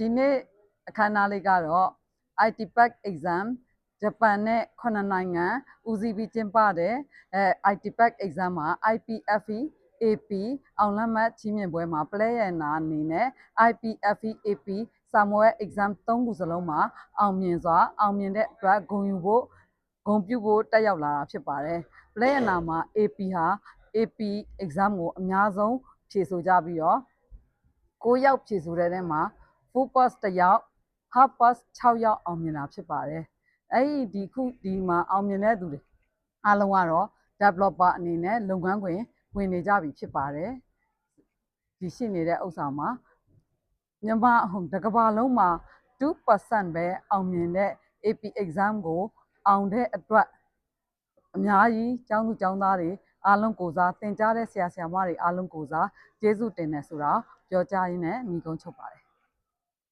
ဒီနေ့အခမ်းအနားလေးကတော့ IT Pack Exam ဂျပန်နဲ့9နိုင်ငံဦးစီးပြီးကျင်းပတဲ့ IT Pack Exam မှာ IPFE AP အောင်လက်မှတ်ချီးမြှင့်ပွဲမှာ player အနေနဲ့ IPFE AP Samuel Exam 3ခုစလုံးမှာအောင်မြင်တဲ့အတွက်ဂုဏ်ပြုဖို့တက်ရောက်လာတာဖြစ်ပါတယ်။ player မှာ AP ဟာ AP Exam ကိုအများဆုံးဖြေဆိုကြပြီးတော့9ယောက်ဖြေဆိုတဲ့ထဲမှာ full pass 1ယောက် half pass 6ယောက်အောင်မြင်တာဖြစ်ပါတယ်။ဒီမှာအောင်မြင်တဲ့သူတွေအားလုံးကတော့ developer အနေနဲ့လုပ်ငန်းခွင်ဝင်နေကြပြီဖြစ်ပါတယ်။ဒီရှိနေတဲ့ဥစ္စာမှာမြန်မာတကမ္ဘာလုံးမှာ 2% ပဲအောင်မြင်တဲ့ AP exam ကိုအောင်တဲ့အတွက်အများကြီးကျောင်းသူကျောင်းသားတွေအားလုံးကိုစားသင်ကြားတဲ့ဆရာဆရာမတွေအားလုံးကိုစားကျေးဇူးတင်တယ်ဆိုတာပြောကြားရင်းနဲ့ညီကုန်းချုပ်ပါတယ်